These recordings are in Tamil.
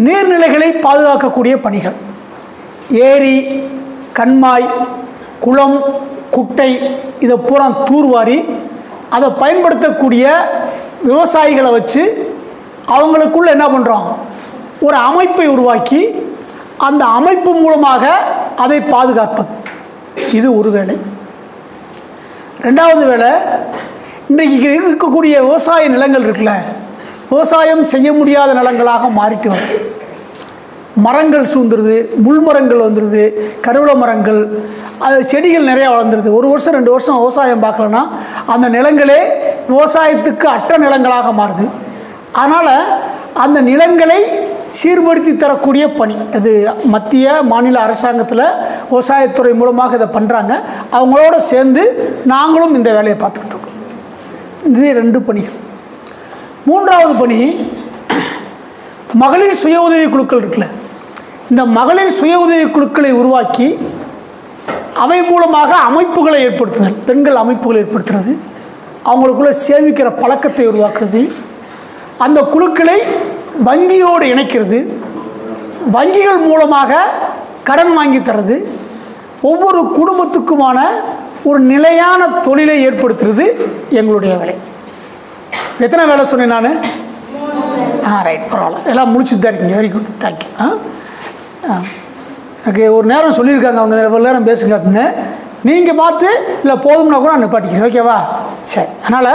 நீர்நிலைகளை பாதுகாக்கக்கூடிய பணிகள், ஏரி, கண்மாய், குளம், குட்டை இதை பூரா தூர்வாரி அதை பயன்படுத்தக்கூடிய விவசாயிகளை வச்சு அவங்களுக்குள்ள என்ன பண்ணுறோம், ஒரு அமைப்பை உருவாக்கி அந்த அமைப்பு மூலமாக அதை பாதுகாப்பது. இது ஒரு வேலை. ரெண்டாவது வேலை, இன்றைக்கு இருக்கக்கூடிய விவசாய நிலங்கள் இருக்குல்ல, விவசாயம் செய்ய முடியாத நிலங்களாக மாறிட்டு வருது. மரங்கள் சூழ்ந்துருது, முள்மரங்கள் வந்துடுது, கருவேல மரங்கள், அது செடிகள் நிறையா வளர்ந்துருது. ஒரு வருஷம் 2 வருஷம் விவசாயம் பார்க்கலன்னா அந்த நிலங்களே விவசாயத்துக்கு அற்ற நிலங்களாக மாறுது. அதனால் அந்த நிலங்களை சீர்படுத்தி தரக்கூடிய பணி அது மத்திய மாநில அரசாங்கத்தில் விவசாயத்துறை மூலமாக இதை பண்ணுறாங்க. அவங்களோட சேர்ந்து நாங்களும் இந்த வேலையை பார்த்துக்கிட்டு இருக்கோம். இது 2 பணிகள். மூன்றாவது பணி, மகளிர் சுய உதவி குழுக்கள் இருக்குல்ல, இந்த மகளிர் சுய உதவி குழுக்களை உருவாக்கி அவை மூலமாக அமைப்புகளை ஏற்படுத்துதல், பெண்கள் அமைப்புகளை ஏற்படுத்துறது, அவங்களுக்குள்ள சேமிக்கிற பழக்கத்தை உருவாக்குறது, அந்த குழுக்களை வங்கியோடு இணைக்கிறது, வங்கிகள் மூலமாக கடன் வாங்கி தர்றது, ஒவ்வொரு குடும்பத்துக்குமான ஒரு நிலையான தொழிலை ஏற்படுத்துறது எங்களுடைய வேலை. எத்தனை வேலை சொன்னேன் நான்? ரைட், பரவாயில்ல, எல்லாம் முடிச்சுட்டு தான் இருக்கீங்க. Very good, thank you. எனக்கு ஒரு நேரம் சொல்லியிருக்காங்க, அவங்க ஒரு நேரம் பேசுங்க அப்படின்னு. நீங்கள் பார்த்து இல்லை போதும்னா கூட நான் நிப்பாட்டிக்கிறேன், ஓகேவா? சரி, அதனால்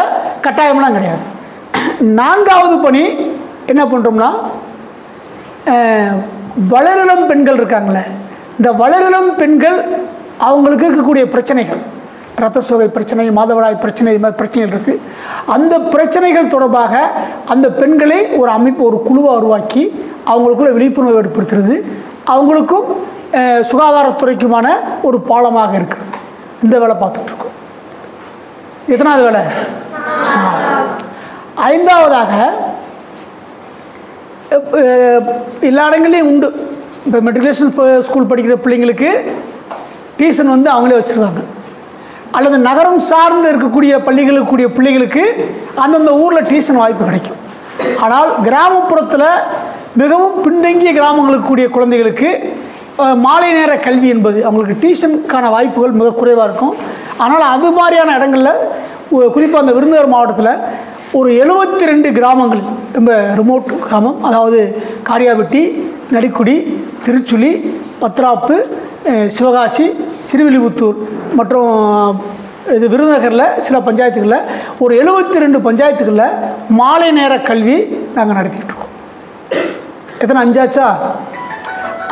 கட்டாயம்லாம் கிடையாது. 4வது பணி என்ன பண்ணுறோம்னா, வளரிளம் பெண்கள் இருக்காங்களே, இந்த வளரிளம் பெண்கள் அவங்களுக்கு இருக்கக்கூடிய பிரச்சனைகள், இரத்த சோகை பிரச்சனை, மாதவிடாய் பிரச்சனை, இது மாதிரி பிரச்சனைகள் இருக்குது. அந்த பிரச்சனைகள் தொடர்பாக அந்த பெண்களை ஒரு அமைப்பு, ஒரு குழுவை உருவாக்கி அவங்களுக்குள்ள விழிப்புணர்வு ஏற்படுத்துறது, அவங்களுக்கும் சுகாதாரத்துறைக்குமான ஒரு பாலமாக இருக்கிறது. இந்த வேலை பார்த்துட்ருக்கோம். எத்தனாவது வேலை? 5வதாக, எல்லா இடங்கள்லையும் உண்டு. இப்போ மெட்ரிகுலேஷன் ஸ்கூல் படிக்கிற பிள்ளைங்களுக்கு டியூஷன் அவங்களே வச்சுருவாங்க. அல்லது நகரம் சார்ந்து இருக்கக்கூடிய பள்ளிகளுக்கு கூடிய பிள்ளைகளுக்கு அந்தந்த ஊரில் டியூஷன் வாய்ப்பு கிடைக்கும். ஆனால் கிராமப்புறத்தில் மிகவும் பின்தங்கிய கிராமங்களுக்கு கூடிய குழந்தைகளுக்கு மாலை நேர கல்வி என்பது அவங்களுக்கு டியூஷனுக்கான வாய்ப்புகள் மிக குறைவாக இருக்கும். ஆனால் அது மாதிரியான இடங்களில், குறிப்பாக அந்த விருதுநகர் மாவட்டத்தில் ஒரு 72 கிராமங்கள், ரொம்ப ரிமோட் கிராமம், அதாவது காரியாபட்டி, நரிக்குடி, திருச்சுழி, பத்ராப்பு, சிவகாசி, சிறுவில்லிபுத்தூர் மற்றும் இது விருதுநகரில் சில பஞ்சாயத்துகளில் ஒரு 72 பஞ்சாயத்துகளில் மாலை நேர கல்வி நாங்கள் நடத்திக்கிட்டு இருக்கோம். எத்தனை? 5 ஆச்சா?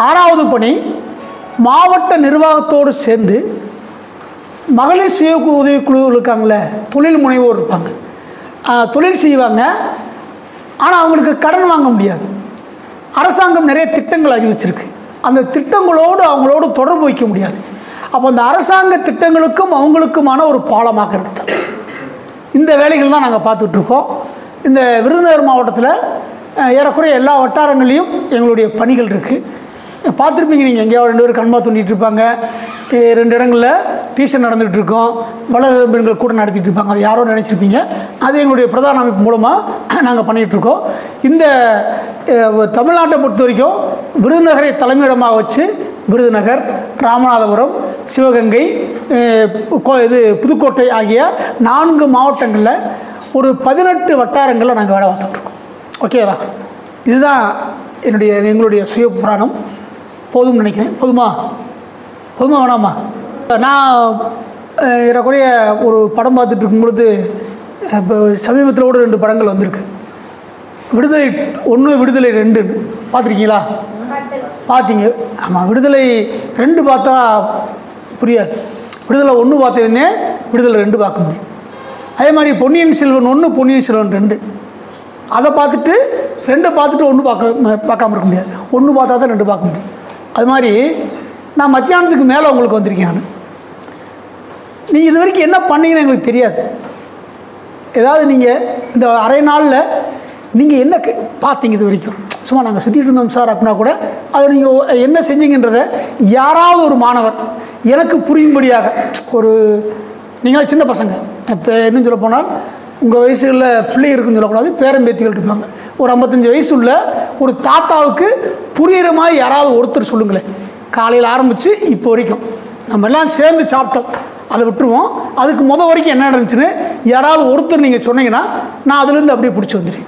6வது பணி, மாவட்ட நிர்வாகத்தோடு சேர்ந்து மகளிர் சுய உதவி குழு இருக்காங்களே, தொழில் முனைவோர் இருப்பாங்க, தொழில் செய்வாங்க. ஆனால் அவங்களுக்கு கடன் வாங்க முடியாது. அரசாங்கம் நிறைய திட்டங்கள் அறிவிச்சிருக்கு. அந்த திட்டங்களோடு அவங்களோடு தொடர்பு வைக்க முடியாது. அப்போ அந்த அரசாங்க திட்டங்களுக்கும் அவங்களுக்குமான ஒரு பாலமாக இருக்குது. இந்த வேலைகள் தான் நாங்கள் பார்த்துட்ருக்கோம். இந்த விருதுநகர் மாவட்டத்தில் ஏறக்குறைய எல்லா வட்டாரங்களையும் எங்களுடைய பணிகள் இருக்குது. பார்த்துருப்பீங்க நீங்கள், எங்கேயாவது 2 பேர் கண்மா தூண்டிகிட்டு இருப்பாங்க, 2 இடங்களில் டியூஷன் நடந்துகிட்டு இருக்கோம், வளரிளம் பெண்கள் கூட நடத்திட்டு இருப்பாங்க. அது யாரோ நினச்சிருப்பீங்க. அது எங்களுடைய பிரதான அமைப்பு மூலமாக நாங்கள் பண்ணிகிட்ருக்கோம். இந்த தமிழ்நாட்டை பொறுத்த வரைக்கும் விருதுநகரை தலைமையிடமாக வச்சு விருதுநகர், ராமநாதபுரம், சிவகங்கை, புதுக்கோட்டை ஆகிய 4 மாவட்டங்களில் ஒரு 18 வட்டாரங்களில் நாங்கள் வேலை பார்த்துட்ருக்கோம். ஓகேவா? இதுதான் எங்களுடைய சுய புராணம். போதும்னு நினைக்கிறேன். போதுமா வேணாமா? நான் ஏறக்குறைய ஒரு படம் பார்த்துட்டு இருக்கும்பொழுது, இப்போ சமீபத்தில் கூட 2 படங்கள் வந்திருக்கு. விடுதலை 1, விடுதலை 2 பார்த்துருக்கீங்களா? பார்த்தீங்க? ஆமாம், விடுதலை 2 பார்த்தா புரியாது. விடுதலை 1 பார்த்ததுன்னே விடுதலை 2 பார்க்க முடியும். அதே மாதிரி பொன்னியின் செல்வன் 1, பொன்னியின் செல்வன் 2, அதை பார்த்துட்டு 2 பார்த்துட்டு 1 பார்க்காம இருக்க முடியாது. 1 பார்த்தா தான் 2 பார்க்க முடியும். அது மாதிரி நான் மத்தியானத்துக்கு மேலே உங்களுக்கு வந்திருக்கேன். நீங்கள் இது வரைக்கும் என்ன பண்ணீங்கன்னு எங்களுக்கு தெரியாது. ஏதாவது நீங்கள் இந்த அரை நாளில் நீங்கள் என்ன பார்த்தீங்க இது வரைக்கும்? சும்மா நாங்கள் சுற்றிட்டு இருந்தோம் சார் அப்படின்னா கூட அதை நீங்கள் என்ன செஞ்சீங்கன்றதை யாராவது ஒரு மாணவர் எனக்கு புரியும்படியாக, ஒரு நீங்களே சின்ன பசங்க, இப்போ இன்னும் சொல்ல போனால் உங்கள் வயசுகளில் பிள்ளை இருக்குன்னு சொல்லக்கூடாது, பேரம்பேத்திகள் இருப்பாங்க, ஒரு 55 வயசு உள்ள ஒரு தாத்தாவுக்கு புரிகிற மாதிரி யாராவது ஒருத்தர் சொல்லுங்களேன். காலையில் ஆரம்பித்து இப்போ வரைக்கும் நம்ம எல்லாம் சேர்ந்து சாப்பிட்டோம், அதை விட்டுருவோம். அதுக்கு வரைக்கும் என்ன நடந்துச்சுன்னு யாராவது ஒருத்தர் நீங்கள் சொன்னீங்கன்னா நான் அதுலேருந்து அப்படியே பிடிச்சி வந்துடுறேன்.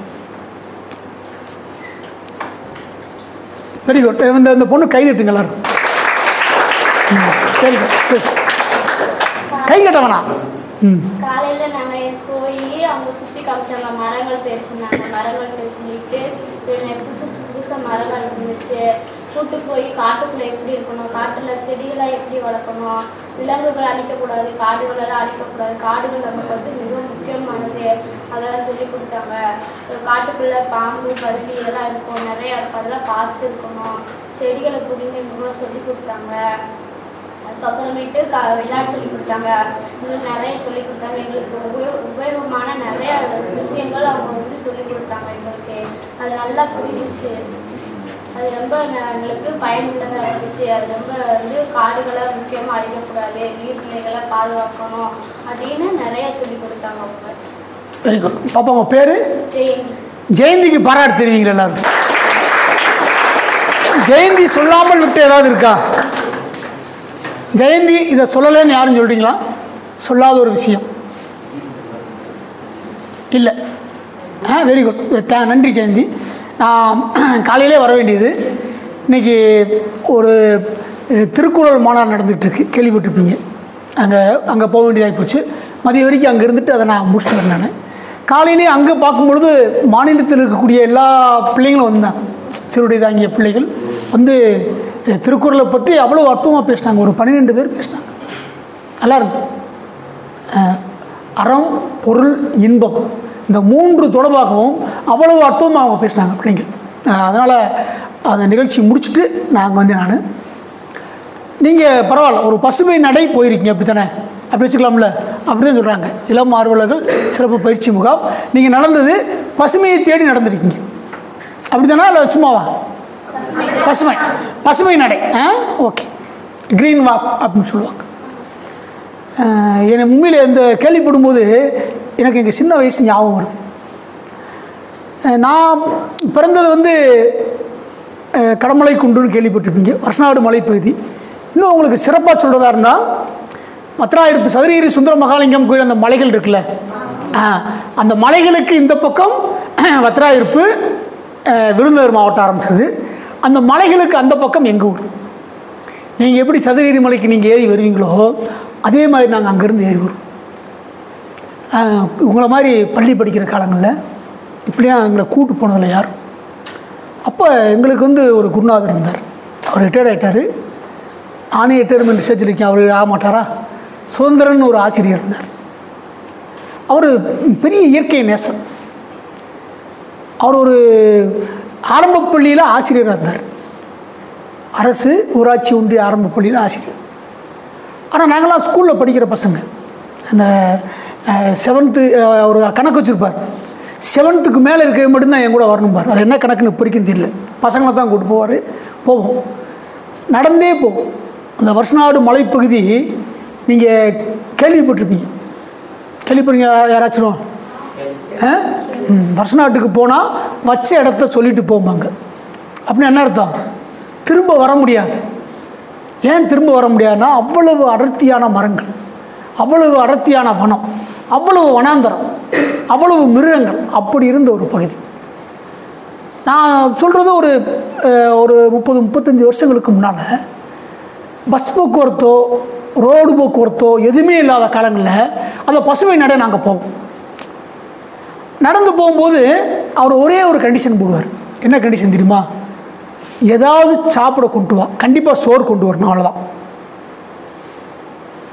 Very good. இந்த பொண்ணு கை தட்டுங்க எல்லாரும். கை கட்டவனா? காலையில நாங்க போய் அவங்க சுத்தி காமிச்சாங்க, மரங்கள் பேர் சொன்னாங்க. மரங்கள் பேர் சொல்லிட்டு புதுசா மரங்கள் இருந்துச்சு. கூட்டு போய் காட்டுக்குள்ள எப்படி இருக்கணும், காட்டுல செடிகளை எப்படி வளர்க்கணும், விலங்குகளை அழிக்கக்கூடாது, காடுகளெல்லாம் அழிக்கக்கூடாது, காடுகள் நமக்கு வந்து மிக முக்கியமானது, அதெல்லாம் சொல்லி கொடுத்தாங்க. காட்டுக்குள்ள பாம்பு பருதி இதெல்லாம் இருக்கும், நிறையா இருக்கும், அதெல்லாம் பார்த்து இருக்கணும். செடிகளை புரிந்து சொல்லி கொடுத்தாங்க. அதுக்கப்புறமேட்டு விளையாட சொல்லி கொடுத்தாங்க. எங்களுக்கு நிறைய சொல்லி கொடுத்தாங்க. எங்களுக்கு உபயோகமான நிறைய விஷயங்கள் அவங்க வந்து சொல்லி கொடுத்தாங்க. எங்களுக்கு அது நல்லா புரிஞ்சிச்சு. அது ரொம்ப எங்களுக்கு பயனுள்ளதாக இருந்துச்சு. அது ரொம்ப வந்து காடுகளை முக்கியமாக அழிக்கக்கூடாது, நீர்நிலைகளை பாதுகாக்கணும் அப்படின்னு நிறைய சொல்லி கொடுத்தாங்க அவங்க. Very good. பாப்பா உங்கள் பேர்? ஜெயந்தி. ஜெயந்திக்கு பாராட்டு தெரிவிங்களா எல்லாரும்? ஜெயந்தி சொல்லாமல் விட்டு ஏதாவது இருக்கா? ஜெயந்தி இதை சொல்லலைன்னு யாரும் சொல்கிறீங்களா? சொல்லாத ஒரு விஷயம் இல்லை. Very good. நன்றி ஜெயந்தி. நான் காலையிலே வர வேண்டியது. இன்றைக்கி ஒரு திருக்குறள் மாநாடு நடந்துகிட்ருக்கு, கேள்விப்பட்டிருப்பீங்க. அங்கே போக வேண்டியதாகி போச்சு. மதியம் வரைக்கும் அங்கே இருந்துட்டு அதை நான் முடிச்சுட்டு வரேன். நான் காலையிலே அங்கே பார்க்கும்பொழுது மாநிலத்தில் இருக்கக்கூடிய எல்லா பிள்ளைங்களும் வந்தாங்க. சிறுடி தாங்கிய பிள்ளைகள் வந்து திருக்குறளை பற்றி அவ்வளோ அற்புதமாக பேசினாங்க. ஒரு 12 பேர் பேசினாங்க. நல்லா இருந்தது. அறம், பொருள், இன்பம் இந்த 3 தொடர்பாகவும் அவ்வளவு அற்புதமாக அவங்க பேசினாங்க பிள்ளைங்கள். அதனால் அந்த நிகழ்ச்சி முடிச்சுட்டு நாங்கள் வந்து நீங்கள் பரவாயில்ல ஒரு பசுமை நடை போயிருக்கீங்க, அப்படி தானே? அப்படி வச்சுக்கலாம்ல? அப்படி தான் சொல்கிறாங்க. இளம் ஆர்வலர்கள் சிறப்பு பயிற்சி முகாம் நீங்கள் நடந்தது பசுமையை தேடி நடந்திருக்கீங்க, அப்படி தானே? இல்லை சும்மாவா? பசுமை நடை. ஓகே, க்ரீன் வாக் அப்படின்னு சொல்லுவாங்க. என்னை உண்மையில் இந்த கேள்விப்படும்போது எனக்கு எங்கள் சின்ன வயசு ஞாபகம் வருது. நான் பிறந்தது வந்து கடமலை குன்றுன்னு கேள்விப்பட்டிருப்பீங்க, வருஷநாடு மலைப்பகுதி. இன்னும் உங்களுக்கு சிறப்பாக சொல்கிறதா இருந்தால் மத்ராயிருப்பு சதுரகிரி சுந்தர மகாலிங்கம் கோயில் அந்த மலைகள் இருக்குல்ல, அந்த மலைகளுக்கு இந்த பக்கம் வத்ராயிருப்பு விருதுநகர் மாவட்டம் ஆரம்பிச்சது. அந்த மலைகளுக்கு அந்த பக்கம் எங்கள் ஊர். நீங்கள் எப்படி சதுரகிரி மலைக்கு நீங்கள் ஏறி வருவீங்களோ அதே மாதிரி நாங்கள் அங்கேருந்து ஏறி வருவோம். உங்களை மாதிரி பள்ளி படிக்கிற காலங்களில் இப்படியா எங்களை கூட்டு போனதில்லை யாரும். அப்போ எங்களுக்கு வந்து ஒரு குருநாதர் இருந்தார். அவர் ரிட்டையர்ட் ஆகிட்டார். நானே ரிட்டையர்மெண்ட் ரிசர்ச்சில் இருக்கேன், அவர் ஆக மாட்டாரா? சுதந்திரன் ஒரு ஆசிரியர் இருந்தார். அவர் பெரிய இயற்கை நேசம். அவர் ஒரு ஆரம்ப பள்ளியில் ஆசிரியராக இருந்தார். அரசு ஊராட்சி ஒன்றிய ஆரம்ப பள்ளியில் ஆசிரியர். ஆனால் நாங்களாம் ஸ்கூலில் படிக்கிற பசங்க. அந்த 7th ஒரு கணக்கு வச்சுருப்பார். 7th மேலே இருக்க மட்டும்தான் என் கூட வரணும்பார். அது என்ன கணக்குன்னு பிடிக்கும் தெரியல. பசங்களை தான் கூட்டு போவார். போவோம், நடந்தே போவோம். அந்த வருஷநாடு மலைப்பகுதி நீங்கள் கேள்விப்பட்டிருப்பீங்க. கேள்விப்படுறீங்க யாராச்சும்? வருஷநாட்டுக்கு போனால் வச்ச இடத்த சொல்லிட்டு போவாங்க. அப்படின்னு என்ன அர்த்தம்? திரும்ப வர முடியாது. ஏன் திரும்ப வர முடியாதுன்னா அவ்வளவு அடர்த்தியான மரங்கள், அவ்வளவு அடர்த்தியான வனம், அவ்வளவு வனாந்தரம், அவ்வளவு மிருகங்கள், அப்படி இருந்த ஒரு பகுதி. நான் சொல்கிறது ஒரு 30-35 வருஷங்களுக்கு முன்னால் பஸ் போக்குவரத்தோ ரோடு போக்குவரத்தோ எதுவுமே இல்லாத காலங்களில் அந்த பசுமை நடை நாங்கள் போவோம். நடந்து போகும்போது அவர் ஒரே ஒரு கண்டிஷன் போடுவார். என்ன கண்டிஷன் தெரியுமா? ஏதாவது சாப்பிட கொண்டு வா, கண்டிப்பாக சோறு கொண்டு வரணும், அவ்வளோதான்.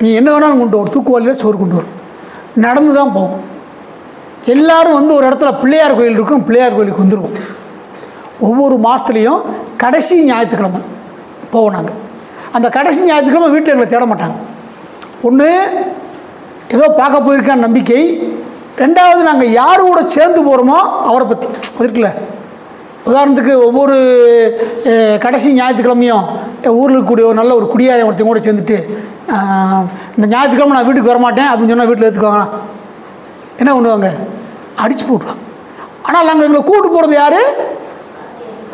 நீ என்ன வேணாலும் கொண்டு வர, தூக்குவாளியில் சோறு கொண்டு வரணும். நடந்து தான் போவோம். எல்லோரும் வந்து ஒரு இடத்துல பிள்ளையார் கோயில் இருக்கும், பிள்ளையார் கோயிலுக்கு வந்துடுவோம். ஒவ்வொரு மாதத்துலேயும் கடைசி ஞாயிற்றுக்கிழமை போவோம் நாங்கள். அந்த கடைசி ஞாயிற்றுக்கிழமை வீட்டில் எங்களை தேட மாட்டாங்க. ஒன்று ஏதோ பார்க்க போயிருக்கான்னு நம்பிக்கை, ரெண்டாவது நாங்கள் யார் கூட சேர்ந்து போகிறோமோ அவரை பற்றி இருக்குல்ல. உதாரணத்துக்கு ஒவ்வொரு கடைசி ஞாயிற்றுக்கிழமையும் ஊரில் இருக்கக்கூடிய ஒரு நல்ல ஒரு குடியார ஒருத்தையும் கூட சேர்ந்துட்டு இந்த ஞாயிற்றுக்கிழமை நான் வீட்டுக்கு வரமாட்டேன் அப்படின்னு சொன்னால் வீட்டில் எடுத்துக்குவாங்க. என்ன பண்ணுவாங்க? அடித்து போட்டுருவாங்க. ஆனால் நாங்கள் எங்களை கூட்டு போகிறது யார்?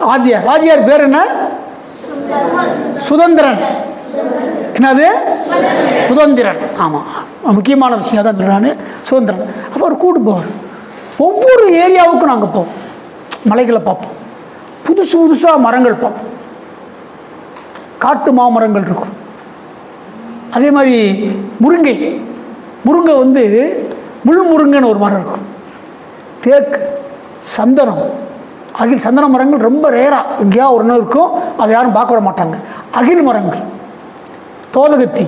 வாத்தியார். வாத்தியார் பேர் என்ன? சுதந்திரன். என்னது? சுதந்திரன். ஆமாம், முக்கியமான விஷயம் தான் சொல்கிறான்னு. சுதந்திரன். அப்போ அவர் கூட்டு போவார். ஒவ்வொரு ஏரியாவுக்கும் நாங்கள் போவோம், மலைகளை பார்ப்போம், புதுசு புதுசாக மரங்கள் பார்ப்போம், காட்டு மாமரங்கள் இருக்கும். அதே மாதிரி முருங்கை வந்து முள் முருங்கைன்னு ஒரு மரம் இருக்கும். தேக்கு, சந்தனம், அகில். சந்தன மரங்கள் ரொம்ப ரேராக எங்கேயா ஒரு நாள் இருக்கும், அதை யாரும் பார்க்க விட மாட்டாங்க. அகில் மரங்கள், தோதகத்தி,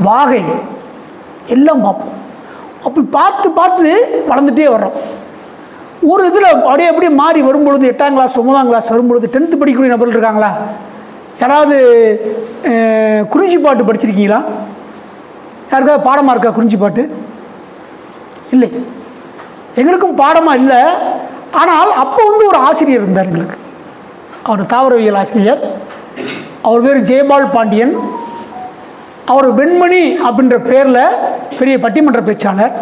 வாகை எல்லாம் பார்ப்போம். அப்படி பார்த்து பார்த்து வளர்ந்துட்டே வர்றோம். ஒரு இதில் அப்படியே மாறி வரும்பொழுது 8ஆம் கிளாஸ் 9ஆம் கிளாஸ் வரும்பொழுது 10th படிக்கக்கூடிய நபர்கள் இருக்காங்களா? யாராவது குறிஞ்சி பாட்டு படிச்சிருக்கீங்களா? யாருக்காவது பாடமாக இருக்கா குறிஞ்சி பாட்டு? இல்லை, எங்களுக்கும் பாடமாக இல்லை. ஆனால் அப்போ ஒரு ஆசிரியர் இருந்தார் எங்களுக்கு. அவர் தாவரவியல் ஆசிரியர். அவர் பேர் ஜெயபால் பாண்டியன். அவர் வெண்மணி அப்படின்ற பேரில் பெரிய பட்டிமன்ற பேச்சாளர்.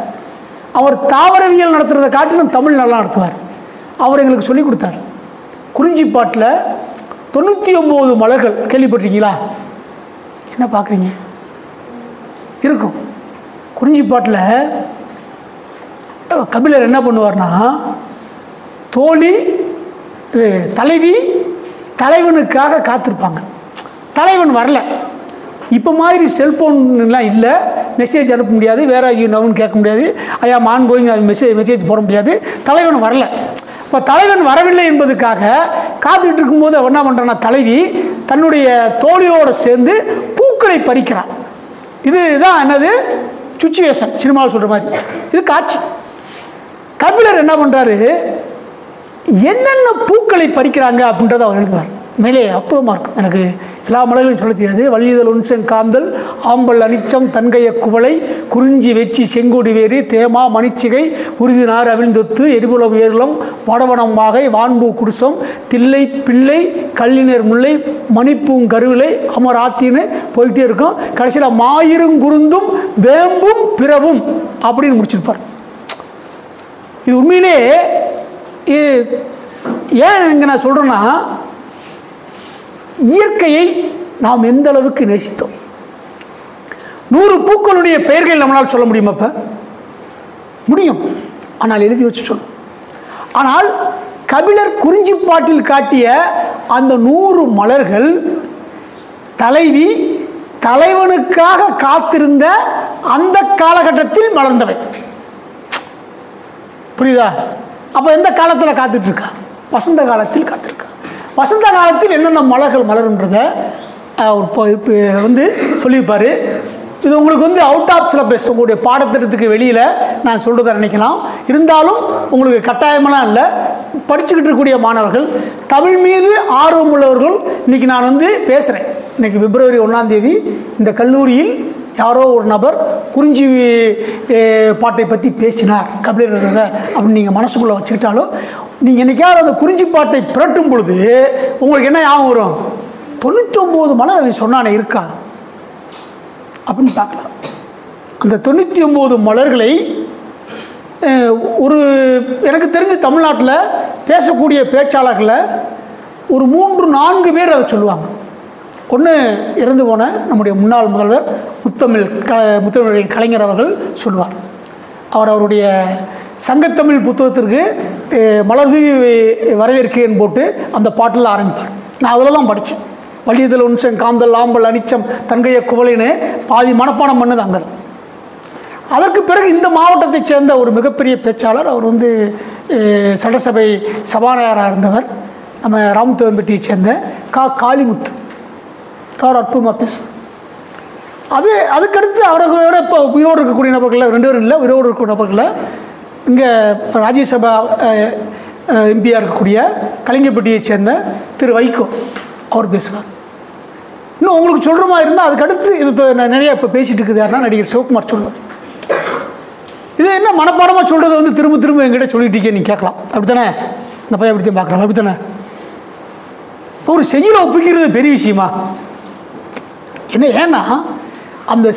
அவர் தாவரவியல் நடத்துகிறத காட்டிலும் தமிழ் நல்லா நடத்துவார். அவர் எங்களுக்கு சொல்லிக் கொடுத்தார். குறிஞ்சி பாட்டில் 99 மலர்கள் கேள்விப்பட்டிருக்கீங்களா? என்ன பார்க்குறீங்க? இருக்கும். குறிஞ்சி பாட்டில் கபிலர் என்ன பண்ணுவார்னா, தோழி தலைவி தலைவனுக்காக காத்திருப்பாங்க. தலைவன் வரல. இப்போ மாதிரி செல்ஃபோன்லாம் இல்லை, மெசேஜ் அனுப்ப முடியாது, வேற நவுன்னு கேட்க முடியாது, ஐயா மான் கோயிங் அது மெசேஜ் போட முடியாது. தலைவன் வரல. இப்போ தலைவன் வரவில்லை என்பதுக்காக காத்துக்கிட்டு இருக்கும்போது அவன் என்ன பண்ணுறான்னா, தலைவி தன்னுடைய தோழியோடு சேர்ந்து பூக்களை பறிக்கிறான். இதுதான் என்னது? சுச்சுவேஷன். சினிமாவில் சொல்கிற மாதிரி இது காட்சி. கபிலர் என்ன பண்ணுறாரு, என்னென்ன பூக்களை பறிக்கிறாங்க அப்படின்றத அவர் எழுதுவார். மேலே அற்புதமாக இருக்கும். எனக்கு எல்லா மலர்களையும் சொல்ல தெரியாது. வள்ளிதழ் ஒன்சன் காந்தல், ஆம்பல் அனிச்சம், தன்கைய குவளை, குறிஞ்சி வெச்சி, செங்கோடி வேறு, தேமா, மணிச்சிகை, உறுதி நார் அவிழ்ந்தொத்து, எரிபுலம் ஏருளம், வடவனம் வாகை, வான்பூ குடிசம், தில்லை பிள்ளை, கல்லினர் முல்லை, மணிப்பூங் கருவிலை, அமராத்தின்னு போயிட்டே இருக்கும். கடைசியில் மாயிருங்குருந்தும் வேம்பும் பிறவும் அப்படின்னு முடிச்சிருப்பார். இது உண்மையிலே ஏன் இங்கே நான் சொல்கிறேன்னா, இயற்கையை நாம் எந்த அளவுக்கு நேசித்தோம். 100 பூக்களுடைய பெயர்கள் நம்மளால் சொல்ல முடியுமா? இப்போ முடியும், ஆனால் எழுதி வச்சு சொல்லும். ஆனால் கபிலர் குறிஞ்சி பாட்டில் காட்டிய அந்த 100 மலர்கள் தலைவி தலைவனுக்காக காத்திருந்த அந்த காலகட்டத்தில் மலர்ந்தவை. புரியுதா? அப்போ எந்த காலத்தில் காத்துட்டு இருக்கா? வசந்த காலத்தில் காத்திருக்கா. வசந்த காலத்தில் என்னென்ன மலர்கள் மலருன்றதை சொல்லியிருப்பார். இது உங்களுக்கு அவுட் ஆஃப் சிலபஸ், உங்களுடைய பாடத்திட்டத்துக்கு வெளியில் நான் சொல்கிறத நினைக்கலாம். இருந்தாலும் உங்களுக்கு கட்டாயமெல்லாம் இல்லை. படிச்சுக்கிட்டு இருக்கக்கூடிய மாணவர்கள், தமிழ் மீது ஆர்வம் உள்ளவர்கள், இன்றைக்கி நான் பேசுகிறேன். இன்றைக்கி பிப்ரவரி 1ஆம் தேதி இந்த கல்லூரியில் யாரோ ஒரு நபர் குறிஞ்சி பாட்டை பற்றி பேசினார் கபிலர் அப்படின்னு நீங்கள் மனசுக்குள்ளே வச்சுக்கிட்டாலும், நீங்கள் என்றைக்காவது அந்த குறிஞ்சி பாட்டை புரட்டும் பொழுது உங்களுக்கு என்ன ஞாபகம் வரும்? 99 மலர் அவன் சொன்னானே இருக்கா அப்படின்னு பார்க்கலாம். அந்த 99 மலர்களை ஒரு எனக்கு தெரிஞ்சு தமிழ்நாட்டில் பேசக்கூடிய பேச்சாளர்களில் ஒரு 3-4 பேர் அதை சொல்லுவாங்க. ஒன்று இறந்து போன நம்முடைய முன்னாள் முதல்வர் முத்தமிழ் கலைஞர் அவர்கள் சொல்லுவார். அவருடைய சங்கத்தமிழ் புத்தகத்திற்கு மலர்தூவி வரவேற்கிறேன் போட்டு அந்த பாட்டில் ஆரம்பிப்பார். நான் அதில் தான் படித்தேன். வள்ளிதழ் ஒன்சன் காந்தல், ஆம்பல் அனிச்சம், தன்கைய குவளைன்னு பாதி மனப்பாடம் பண்ணது அங்கே. அதற்கு பிறகு இந்த மாவட்டத்தைச் சேர்ந்த ஒரு மிகப்பெரிய பேச்சாளர், அவர் சட்டசபை சபாநாயகராக இருந்தவர், நம்ம ராமத்துவம்பட்டியை சேர்ந்த காளிமுத்து. அவர் அற்புதமாக பேசுவார். அதுக்கடுத்து அவர்களோட இப்போ உயிரோடு இருக்கக்கூடிய நபர்களில் 2 பேரும் இல்லை, உயிரோடு இருக்கக்கூடிய நபர்களில் இங்கே இப்போ ராஜ்யசபா எம்பியாக இருக்கக்கூடிய கலிங்கப்பட்டியை சேர்ந்த திரு வைகோ அவர் பேசுவார். இன்னும் உங்களுக்கு சொல்கிற மாதிரி இருந்தால் அதுக்கடுத்து இது நிறைய இப்போ பேசிகிட்டு இருக்குது. யாருன்னா நடிகர் சிவகுமார் சொல்லுவார். இது என்ன மனப்பாடமாக சொல்கிறது திரும்ப திரும்ப எங்கிட்ட சொல்லிட்டீங்க நீங்கள் கேட்கலாம். அப்படி தானே? இந்த பையன் அப்படித்தான் பார்க்குறாங்க. அப்படி தானே? ஒரு செய்யுளை ஒப்பிக்கிறது பெரிய விஷயமா என்ன? ஏன்னா அந்த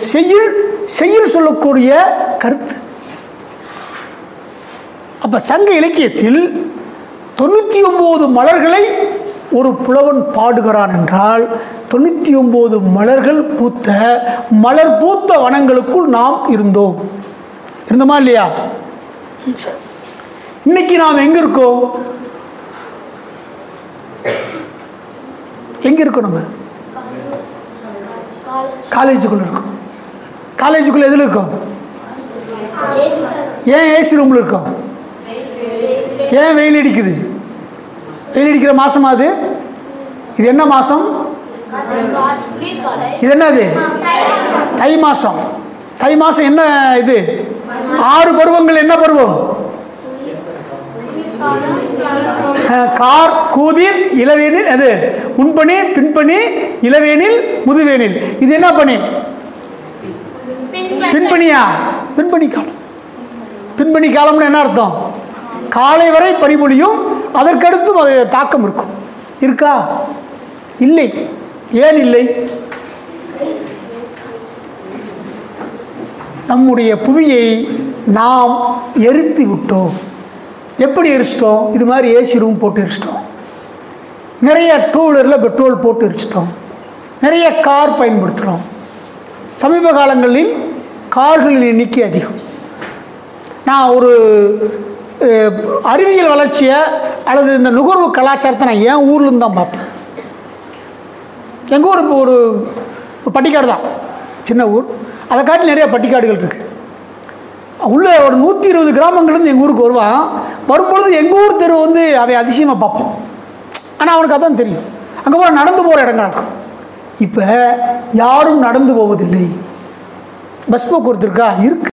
செய்யுள் சொல்லக்கூடிய கருத்து. அப்போ சங்க இலக்கியத்தில் 99 மலர்களை ஒரு புலவன் பாடுகிறான் என்றால் 99 மலர்கள் பூத்த மலர் பூத்த வனங்களுக்குள் நாம் இருந்தோமா இல்லையா? இன்னைக்கு நாம் எங்க இருக்கோம்? எங்க இருக்கோம்? நம்ம காலேஜுக்குள்ள இருக்கோம். காலேஜுக்குள்ள எதில் இருக்கோம்? ஏன் ஏசி ரூம்ல இருக்கோம்? ஏன் வெயில் அடிக்குது? வெயில் அடிக்கிற மாசமா அது? இது என்ன மாசம்? இது என்னது? தை மாசம். தை மாசம் என்ன இது? 6 பருவங்கள். என்ன பருவம்? கார், கூதிர், இளவேனில், அது முன்பனி, பின்பனி, இளவேனில், முதுவேனில். இது என்ன பனி? பின்பனியா? பின்பனி காலம். பின்பனி காலம்னு என்ன அர்த்தம்? காலை வரை பனிபொழியும், அதற்கடுத்தும் அது தாக்கம் இருக்கும். இருக்கா? இல்லை. ஏன் இல்லை? நம்முடைய புவியை நாம் எரித்து விட்டோம். எப்படி எரிச்சிட்டோம்? இது மாதிரி ஏசி ரூம் போட்டு எரிச்சிட்டோம். நிறைய டூ வீலரில் பெட்ரோல் போட்டு எரிச்சிட்டோம். நிறைய கார் பயன்படுத்துகிறோம். சமீப காலங்களில் கார்களின் எண்ணிக்கை அதிகம். நான் ஒரு அறிவியல் வளர்ச்சியை அல்லது இந்த நுகர்வு கலாச்சாரத்தை நான் என் ஊர்லேருந்து தான் பார்ப்பேன். எங்கள் ஊர் இப்போ ஒரு பட்டிக்காடு தான், சின்ன ஊர். அதை காட்டி நிறைய பட்டிக்காடுகள் இருக்குது. உள்ளே ஒரு 120 கிராமங்கள்லேருந்து எங்கள் ஊருக்கு வருவான். வரும்பொழுது எங்கள் ஊர் தெரு வந்து அவை அதிசயமாக பார்ப்போம். ஆனால் அவனுக்கு அதான் தெரியும், அங்கே போகிற நடந்து போகிற இடங்கள் இருக்கும். இப்போ யாரும் நடந்து போவதில்லை. பஸ் போக்குவரத்து இருக்கா? இருக்கு.